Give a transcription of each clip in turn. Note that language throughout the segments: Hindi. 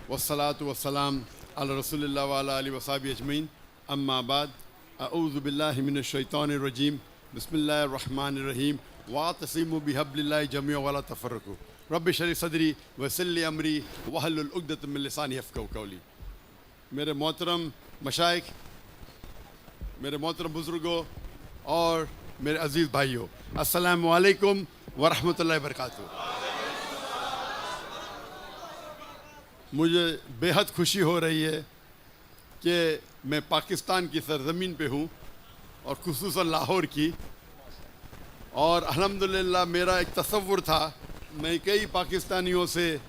वस्सलातु वस्सलाम अला रसूलिल्लाह व अला आलिहि व सहबिहि अजमईन अम्मा बाद अऊज़ु बिल्लाहि मिनश शैतानिर रजीम बिस्मिल्लाहिर रहमानिर रहीम वातसिमु बिहब्लिल्लाहि जमीअन वला तफर्रकू रब्बि शरह सदरी वयस्सिर ली अमरी वहलुल उक़दतम मिन लिसानी यफ़क़हू क़ौली। मेरे मोहतरम मशाइख, मेरे मोहतरम बुज़ुर्गों और मेरे अज़ीज़ भाइयों, अस्सलामु अलैकुम व रहमतुल्लाहि व बरकातुहू। मुझे बेहद खुशी हो रही है कि मैं पाकिस्तान की सरज़मीन पे हूँ और खुसूसन लाहौर की। और अल्हम्दुलिल्लाह मेरा एक तसव्वुर था, मैं कई पाकिस्तानियों से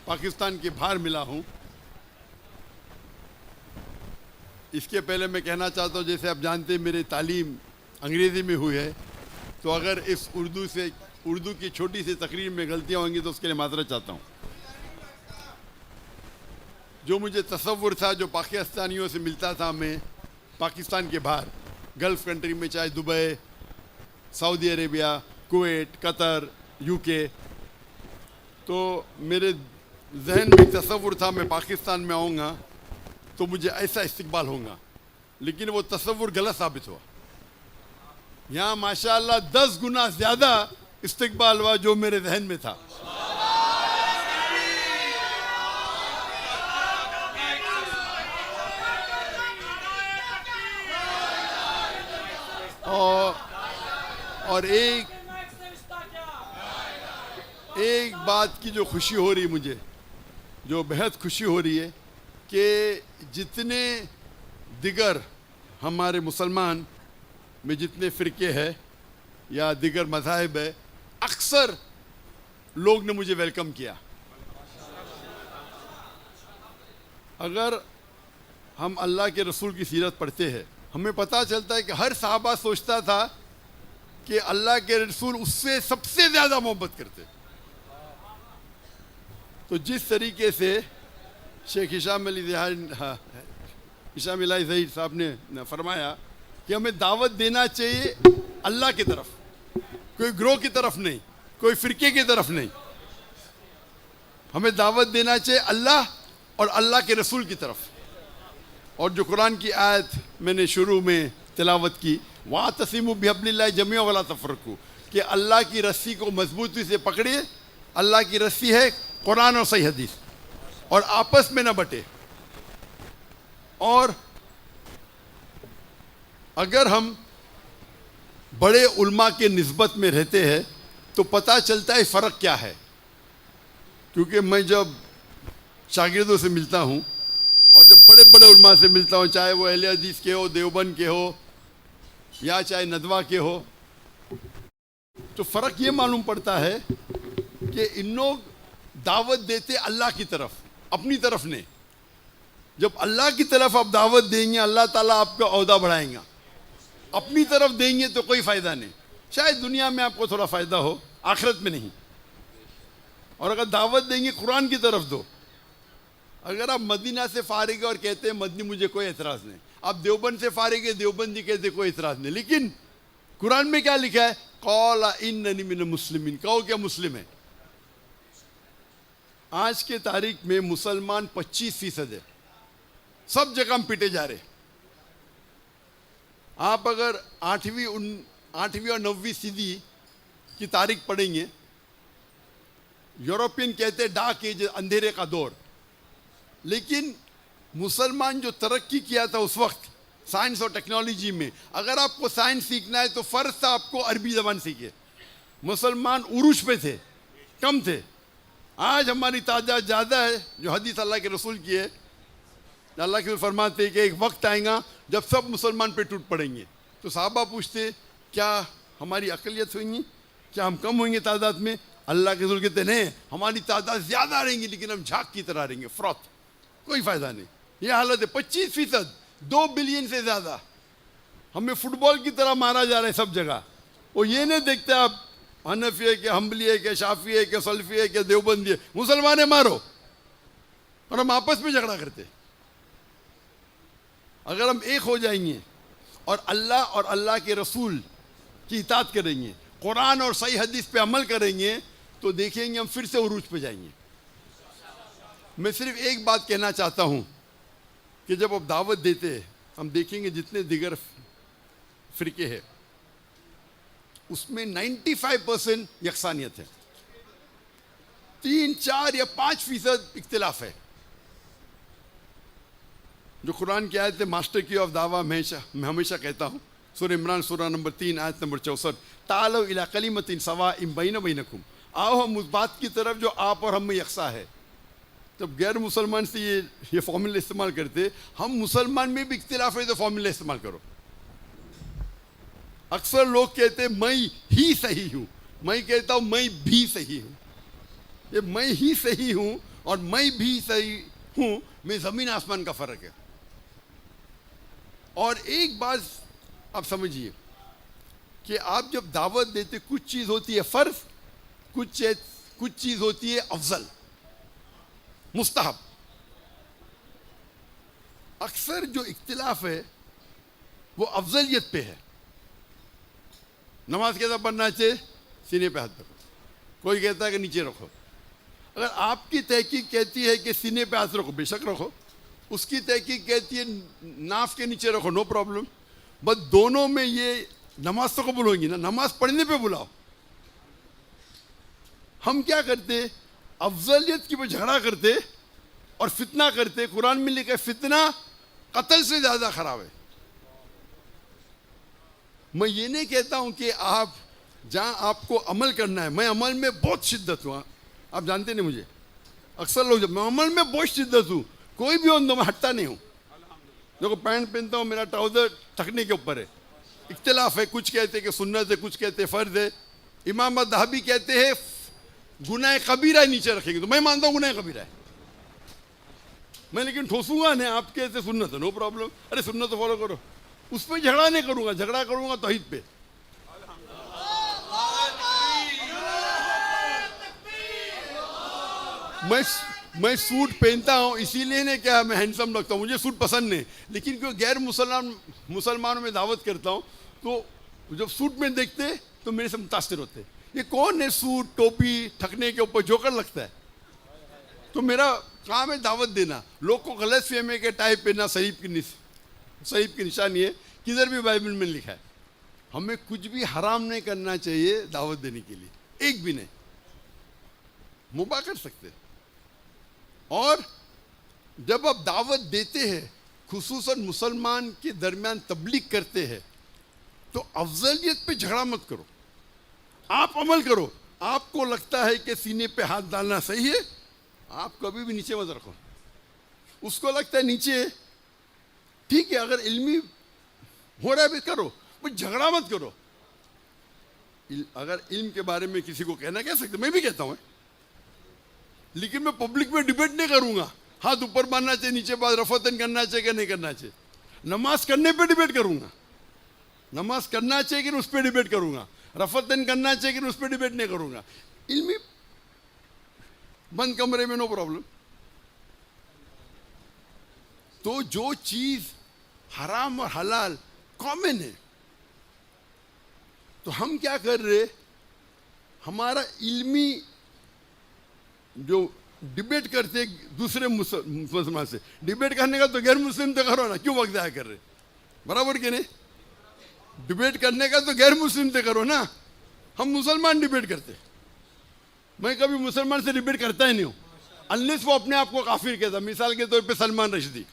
पाकिस्तान के बाहर मिला हूँ। इसके पहले मैं कहना चाहता हूँ, जैसे आप जानते हैं मेरी तालीम अंग्रेज़ी में हुई है, तो अगर इस उर्दू की छोटी सी तकरीर में गलतियाँ होंगी तो उसके लिए माज़रत चाहता हूँ। जो मुझे तसव्वुर था, जो पाकिस्तानियों से मिलता था मैं पाकिस्तान के बाहर गल्फ़ कंट्री में, चाहे Dubai, Saudi Arabia, Kuwait, Qatar, UK, तो मेरे जहन में तसव्वुर था मैं पाकिस्तान में आऊँगा तो मुझे ऐसा इस्तकबाल होगा, लेकिन वो तसव्वुर गलत साबित हुआ। यहाँ माशाअल्लाह 10 गुना ज़्यादा इस्तकबाल हुआ जो मेरे जहन में था। और एक बात की जो खुशी हो रही मुझे, जो बेहद खुशी हो रही है कि जितने दिगर हमारे मुसलमान में जितने फ़िरके हैं या दिगर मज़ाहिब है, अक्सर लोग ने मुझे वेलकम किया। अगर हम अल्लाह के रसूल की सीरत पढ़ते हैं, हमें पता चलता है कि हर सहाबा सोचता था कि अल्लाह के रसूल उससे सबसे ज़्यादा मोहब्बत करते। तो जिस तरीके से शेख हिशाम अली ज़हीर साहब ने फरमाया कि हमें दावत देना चाहिए अल्लाह की तरफ, कोई ग्रोह की तरफ नहीं, कोई फ़िरके की तरफ नहीं, हमें दावत देना चाहिए अल्लाह और अल्लाह के रसूल की तरफ। और जो कुरान की आयत मैंने शुरू में तिलावत की, वातसिमु बिहब्लिल्लाहि जमीअन वला तफर्रकू, कि अल्लाह की रस्सी को मजबूती से पकड़िए। अल्लाह की रस्सी है कुरान और सही हदीस, और आपस में न बटे। और अगर हम बड़े उल्मा के निस्बत में रहते हैं तो पता चलता है फ़र्क क्या है। क्योंकि मैं जब शागिर्दों से मिलता हूँ और जब बड़े बड़े उल्मा से मिलता हूँ, चाहे वो अहले हदीस के हो, देवबंद के हो, या चाहे नदवा के हो, तो फ़र्क ये मालूम पड़ता है कि इन लोग दावत देते अल्लाह की तरफ, अपनी तरफ नहीं। जब अल्लाह की तरफ आप दावत देंगे, अल्लाह ताला आपका औहदा बढ़ाएगा। अपनी तरफ देंगे तो कोई फ़ायदा नहीं। शायद दुनिया में आपको थोड़ा फ़ायदा हो, आखिरत में नहीं। और अगर दावत देंगे कुरान की तरफ दो। अगर आप मदीना से फारिग और कहते हैं मदनी, मुझे कोई एतराज़ नहीं। आप देवबंद से फारिग है, देवबंदी कहते कोई एतराज़ नहीं। लेकिन कुरान में क्या लिखा है? क़ाला इन्ननी मिनल मुस्लिमीन, कहो क्या मुस्लिम है। आज के तारीख में मुसलमान 25% है, सब जगह हम पिटे जा रहे। आप अगर 8वीं और 9वीं सदी की तारीख पढ़ेंगे, यूरोपियन कहते हैं डार्क एज, अंधेरे का दौर। लेकिन मुसलमान जो तरक्की किया था उस वक्त साइंस और टेक्नोलॉजी में, अगर आपको साइंस सीखना है तो फ़र्ज था आपको अरबी ज़बान सीखे। मुसलमान उरूज पे थे, कम थे। आज हमारी तादाद ज़्यादा है, जो हदीस अल्लाह के रसूल की है। अल्लाह के रसूल फरमाते हैं कि एक वक्त आएगा जब सब मुसलमान पे टूट पड़ेंगे। तो साहबा पूछते, क्या हमारी अक़लियत होंगी, क्या हम कम होंगे तादाद में? अल्लाह के रसूल कहते नहीं, हमारी तादाद ज़्यादा रहेंगी, लेकिन हम झाग की तरह रहेंगे, फ्रॉथ, कोई फ़ायदा नहीं। ये हालत है। 25%, 2 बिलियन से ज़्यादा। हमें फुटबॉल की तरह मारा जा रहा है सब जगह। वो ये नहीं देखते आप हनफी है कि हम्बली है कि शाफी है कि सल्फी है कि देवबंदी है, मुसलमान है मारो। और हम आपस में झगड़ा करते। अगर हम एक हो जाएंगे और अल्लाह के रसूल की इताअत करेंगे, कुरान और सही हदीस पे अमल करेंगे, तो देखेंगे हम फिर से उरूज पे जाएंगे। मैं सिर्फ एक बात कहना चाहता हूं कि जब आप दावत देते हैं, हम देखेंगे जितने दिगर फिरके हैं उसमें 95% यकसानियत है, 3, 4 या 5% इख्तिलाफ है। जो कुरान की आयत है, मास्टर की ऑफ दावा, मैं हमेशा कहता हूँ, सूरह इमरान सूरह नंबर 3 आयत नंबर 64, तालो इला कलिमतिन सवाइम बैना बैनकुम, आओ हम उस बात की तरफ जो आप और हम में यकसा है। जब गैर मुसलमान से ये फॉर्मूला इस्तेमाल करते, हम मुसलमान में भी इख्तिलाफ है तो फॉर्मूला इस्तेमाल करो। अक्सर लोग कहते मैं ही सही हूं, मैं कहता हूं मैं भी सही हूं। ये मैं ही सही हूं और मैं भी सही हूं में जमीन आसमान का फर्क है। और एक बात आप समझिए कि आप जब दावत देते, कुछ चीज होती है फर्ज, कुछ चीज होती है अफजल, मुस्तहब। अक्सर जो इख्तिलाफ है वो अफजलियत पे है। नमाज कैसा पढ़ना चाहिए? सीने पे हाथ रखो। कोई कहता है कि नीचे रखो। अगर आपकी तहकीक कहती है कि सीने पे हाथ रखो, बेशक रखो। उसकी तहकीक कहती है नाफ के नीचे रखो, नो प्रॉब्लम। बस दोनों में ये नमाज तो कबूल होगी ना, नमाज पढ़ने पे बुलाओ। हम क्या करते, अफजलियत की पे झगड़ा करते और फितना करते। कुरान में लिखा है फितना कत्ल से ज्यादा खराब है। मैं ये नहीं कहता हूं कि आप जहां आपको अमल करना है, मैं अमल में बहुत शिद्दत हूं, आप जानते नहीं मुझे। अक्सर लोग जब मैं अमल में बहुत शिद्दत हूं, कोई भी हो तो मैं हटता नहीं हूं। देखो पैंट पहनता हूं, मेरा ट्राउजर थकने के ऊपर है। इख्तिलाफ है, कुछ कहते हैं कि सुन्नत है, कुछ कहते हैं फर्ज है। इमाम दहाबी कहते हैं गुनाह कबीरा नीचे रखेंगे, तो मैं मानता हूं गुनाह कबीरा है। मैं लेकिन ठोसूंगा नहीं, आप कहते सुन्नत है, नो प्रॉब्लम। अरे सुन्नत तो फॉलो करो, उस पर झगड़ा नहीं करूंगा, झगड़ा करूंगा तौहीद पे। मैं सूट पहनता हूं इसीलिए नहीं क्या मैं हैंडसम लगता हूं, मुझे सूट पसंद नहीं। लेकिन क्यों गैर मुसलमानों में दावत करता हूं तो जब सूट में देखते तो मेरे से मुतासिर होते, ये कौन है सूट टोपी ठकने के ऊपर जोकर लगता है। तो मेरा काम है दावत देना। लोग को गलत फहमी के टाई पहनना सहीब की निशानी है। किधर भी बाइबल में लिखा है हमें कुछ भी हराम नहीं करना चाहिए दावत देने के लिए, एक भी नहीं। मुबा कर सकते। और जब आप दावत देते हैं, खुसूसन मुसलमान के दरमियान तबलीग करते हैं, तो अफजलियत पे झगड़ा मत करो, आप अमल करो। आपको लगता है कि सीने पे हाथ डालना सही है, आप कभी भी नीचे मत रखो। उसको लगता है नीचे, ठीक है, अगर इल्मी हो रहा है भी करो, पर झगड़ा मत करो। अगर इल्म के बारे में किसी को कहना कह सकते, मैं भी कहता हूं, लेकिन मैं पब्लिक में डिबेट नहीं करूंगा। हाथ ऊपर बांधना चाहिए, नीचे बात रफतन करना चाहिए कि नहीं करना चाहिए। नमाज करने पे डिबेट करूंगा, नमाज करना चाहिए कि उस पर डिबेट करूंगा। रफतन करना चाहिए कि उस पर डिबेट नहीं करूंगा। इल्मी बंद कमरे में नो प्रॉब्लम। तो जो चीज हराम और हलाल कॉमन है, तो हम क्या कर रहे, हमारा इल्मी जो डिबेट करते दूसरे मुसलमान से, डिबेट करने का तो गैर मुस्लिम तो करो ना, क्यों वक्त जाया कर रहे, बराबर के नहीं। डिबेट करने का तो गैर मुस्लिम से करो ना, हम मुसलमान डिबेट करते। मैं कभी मुसलमान से डिबेट करता ही नहीं हूं, अनलेस वो अपने आप को काफिर कहता। मिसाल के तौर पे सलमान रश्दी,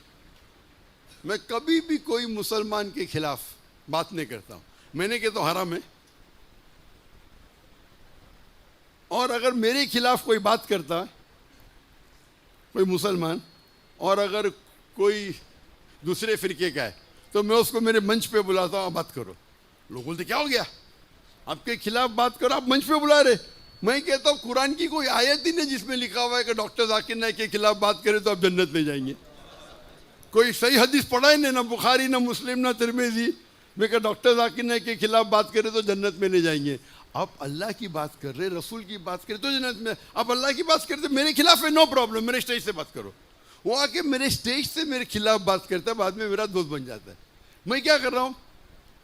मैं कभी भी कोई मुसलमान के खिलाफ बात नहीं करता हूं। मैंने कहता हूं हराम है, और अगर मेरे खिलाफ कोई बात करता है कोई मुसलमान, और अगर कोई दूसरे फिरके का है, तो मैं उसको मेरे मंच पे बुलाता हूँ, बात करो। लोग बोलते क्या हो गया, आपके खिलाफ बात करो, आप मंच पे बुला रहे। मैं कहता हूँ कुरान की कोई आयत ही नहीं जिसमें लिखा हुआ है कि डॉक्टर जाकिर नाइक के खिलाफ बात करें तो आप जन्नत में जाएंगे। कोई सही हदीस पढ़ा ही नहीं, ना बुखारी, ना मुस्लिम, ना तिरमिज़ी में कि डॉक्टर जाकिर नाइक के खिलाफ बात करें तो जन्नत में नहीं जाएंगे। आप अल्लाह की बात कर रहे, रसूल की बात करें तो जन्नत में। आप अल्लाह की बात करते मेरे खिलाफ है, नो प्रॉब्लम, मेरे स्टेज से बात करो। वो आके मेरे स्टेज से मेरे खिलाफ बात करता है, बाद में मेरा दोस्त बन जाता है। मैं क्या कर रहा हूँ,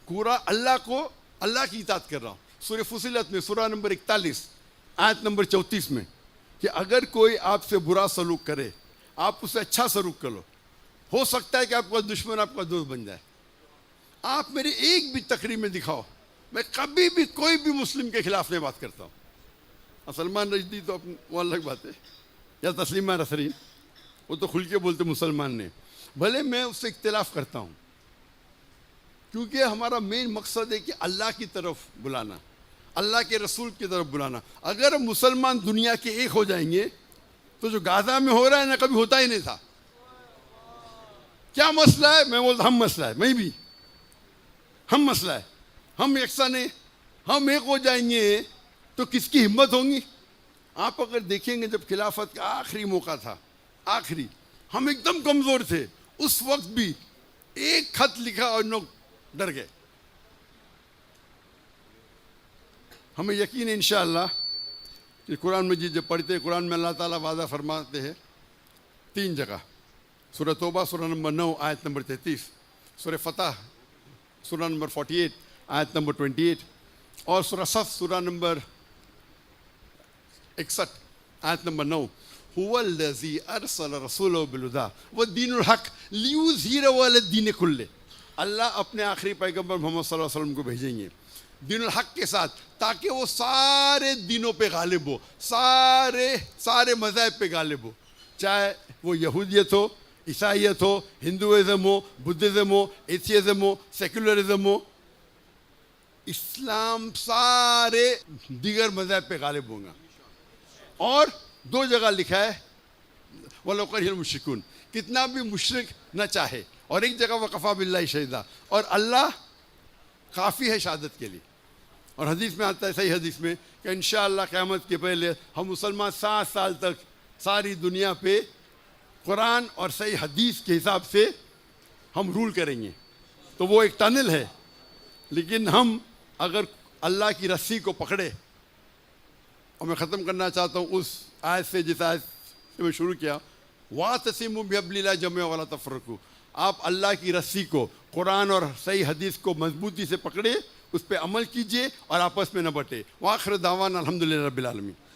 पूरा अल्लाह की इताअत कर रहा हूँ। सूरह फुसिलत में सूरह नंबर 41 आयत नंबर 34 में, कि अगर कोई आपसे बुरा सलूक करे आप उससे अच्छा सलूक करो। हो सकता है कि आपका दुश्मन आपका दोस्त बन जाए। आप मेरी एक भी तकरीर में दिखाओ, मैं कभी भी कोई भी मुस्लिम के खिलाफ नहीं बात करता हूँ। और सलमान रश्दी तो वो अलग बात है, या तस्लीमा नसरीन, वो तो खुल के बोलते मुसलमान ने, भले मैं उससे इख्तिलाफ करता हूँ, क्योंकि हमारा मेन मकसद है कि अल्लाह की तरफ बुलाना, अल्लाह के रसूल की तरफ बुलाना। अगर मुसलमान दुनिया के एक हो जाएंगे तो जो गाजा में हो रहा है ना, कभी होता ही नहीं था। क्या मसला है? मैं बोलता हम मसला है, मैं भी हम मसला है, हम यकसान है, हम एक हो जाएंगे तो किसकी हिम्मत होगी? आप अगर देखेंगे जब खिलाफत का आखिरी मौका था, आखिरी, हम एकदम कमजोर थे, उस वक्त भी एक खत लिखा और लोग डर गए। हमें यकीन है इंशाअल्लाह कि कुरान मजीद जब पढ़ते हैं, कुरान में अल्लाह ताला वादा फरमाते हैं 3 जगह, सूरह तौबा सूरह नंबर 9 आयत नंबर 33, सूरह फतह सूरह नंबर 48 आयत नंबर 28 और सूरह सफ सूरह नंबर 61 आयत नंबर 9, हुवल्लज़ी अरसल रसूलहु बिल-हुदा व दीनुल हक लियुज़हिरहु अला दीन कुल्ले। अल्लाह अपने आखिरी पैगंबर मोहम्मद सल्लल्लाहु अलैहि वसल्लम को भेजेंगे दीनुल हक के साथ, ताकि वो सारे दिनों पे गालिब हो, सारे मज़ाहिब पे गालिब हो, चाहे वो यहूदियत हो, ईसाईयत हो, हिंदुइज़म हो, बुद्धिज़्म हो, एथियज़म हो, सेकुलरिज़म हो, इस्लाम सारे दीगर मज़ाहिब पे गालिब होगा। और 2 जगह लिखा है वलो करिहल मुश्रिकून, कितना भी मुशरिक न चाहे, और एक जगह वकफ़ा बिल्लाहि शहीदा, और अल्लाह काफ़ी है शहादत के लिए। और हदीस में आता है, सही हदीस में, कि इंशाअल्लाह क़यामत के पहले हम मुसलमान 7 साल तक सारी दुनिया पे कुरान और सही हदीस के हिसाब से हम रूल करेंगे। तो वो एक टनल है, लेकिन हम अगर अल्लाह की रस्सी को पकड़े, और मैं ख़त्म करना चाहता हूँ उस आयत से जिस आयत से मैं शुरू किया, वातसिमू बिहब्लिल्लाहि जमीअन वला तफ़र्रक़ू, आप अल्लाह की रस्सी को, कुरान और सही हदीस को मजबूती से पकड़े, उस पर अमल कीजिए और आपस में न बटे। वाखिर दावाना अल्हम्दुलिल्लाहि रब्बिल आलमीन।